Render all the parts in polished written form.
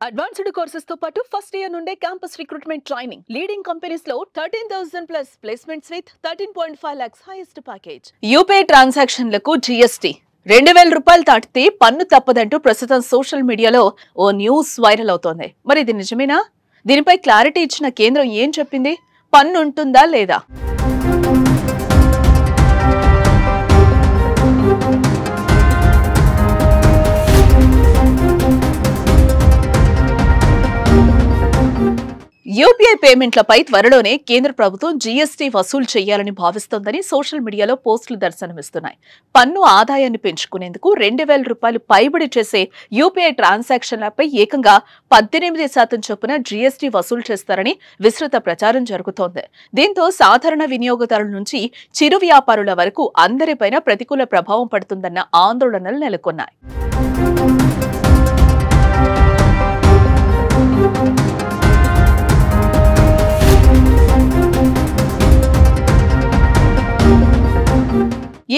Advanced courses తో పాటు first year నుండే campus recruitment training leading companies లో 13,000 plus placements with 13.5 lakhs highest package. UPI ట్రాన్సాక్షన్లకు GST 2,000 రూపాయలు దాటితే పన్ను తప్పదంటూ ప్రస్తుతం సోషల్ మీడియాలో ఓ న్యూస్ వైరల్ అవుతోంది. మరి ఇది నిజమేనా? దీనిపై క్లారిటీ ఇచ్చిన కేంద్రం ఏం చెప్పింది? పన్ను ఉంటుందా లేదా? యూపీఐ పేమెంట్లపై త్వరలోనే కేంద్ర ప్రభుత్వం జీఎస్టీ వసూలు చేయాలని భావిస్తోందని సోషల్ మీడియాలో పోస్టులు దర్శనమిస్తున్నాయి. పన్ను ఆదాయాన్ని పెంచుకునేందుకు 2,000 రూపాయలు పైబడి చేసే యూపీఐ ట్రాన్సాక్షన్లపై ఏకంగా 18% చొప్పున జీఎస్టీ వసూలు చేస్తారని విస్తృత ప్రచారం జరుగుతోంది. దీంతో సాధారణ వినియోగదారుల నుంచి చిరు వ్యాపారుల వరకు అందరిపైన ప్రతికూల ప్రభావం పడుతుందన్న ఆందోళనలు నెలకొన్నాయి.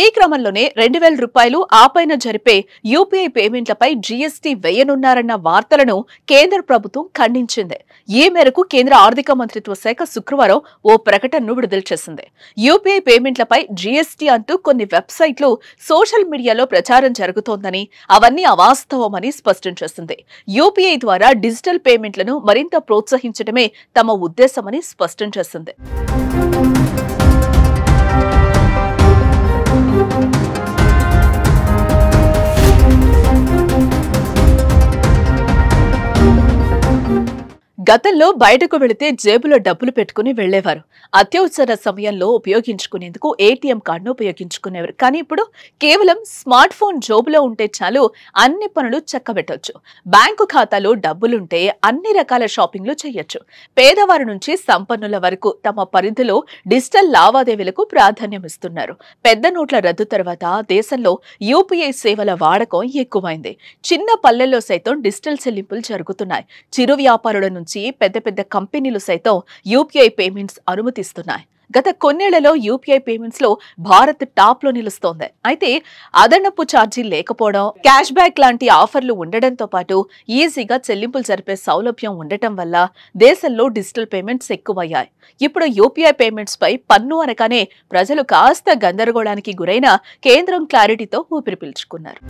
ఈ క్రమంలోనే 2,000 రూపాయలు ఆపైన జరిపే యూపీఐ పేమెంట్లపై జీఎస్టీ వేయనున్నారన్న వార్తలను కేంద్ర ప్రభుత్వం ఖండించింది. ఈ మేరకు కేంద్ర ఆర్థిక మంత్రిత్వ శాఖ శుక్రవారం ఓ ప్రకటనను విడుదల చేసింది. యూపీఐ పేమెంట్లపై జీఎస్టీ అంటూ కొన్ని వెబ్సైట్లు సోషల్ మీడియాలో ప్రచారం జరుగుతోందని, అవన్నీ అవాస్తవమని స్పష్టం చేసింది. యూపీఐ ద్వారా డిజిటల్ పేమెంట్లను మరింత ప్రోత్సహించడమే తమ ఉద్దేశమని స్పష్టం చేసింది. గతంలో బయటకు వెళితే జేబులో డబ్బులు పెట్టుకుని వెళ్లేవారు. అత్యవసర సమయంలో ఉపయోగించుకునేందుకు ఏటీఎం కార్డును ఉపయోగించుకునేవారు. కానీ ఇప్పుడు కేవలం స్మార్ట్ ఫోన్ జోబులో ఉంటే చాలు అన్ని పనులు చక్కబెట్టొచ్చు. బ్యాంకు ఖాతాలో డబ్బులుంటే అన్ని రకాల షాపింగ్లు చేయొచ్చు. పేదవారి నుంచి సంపన్నుల వరకు తమ పరిధిలో డిజిటల్ లావాదేవీలకు ప్రాధాన్యమిస్తున్నారు. పెద్ద నోట్ల రద్దు తర్వాత దేశంలో యూపీఐ సేవల వాడకం ఎక్కువైంది. చిన్న పల్లెల్లో సైతం డిజిటల్ చెల్లింపులు జరుగుతున్నాయి. చిరు వ్యాపారుల నుంచి పెద్ద పెద్ద కంపెనీలు సైతం యూపీఐ పేమెంట్స్ అనుమతిస్తున్నాయి. గత కొన్నేళ్లలో యూపీఐ పేమెంట్స్ లో భారత్ టాప్ లో నిలుస్తోంది. అయితే అదనపు ఛార్జీలు లేకపోవడం, క్యాష్ బ్యాక్ లాంటి ఆఫర్లు ఉండడంతో పాటు ఈజీగా చెల్లింపులు జరిపే సౌలభ్యం ఉండటం వల్ల దేశంలో డిజిటల్ పేమెంట్స్ ఎక్కువయ్యాయి. ఇప్పుడు యూపీఐ పేమెంట్స్ పై పన్ను అనగానే ప్రజలు కాస్త గందరగోళానికి గురైన కేంద్రం క్లారిటీతో ఊపిరి పీల్చుకున్నారు.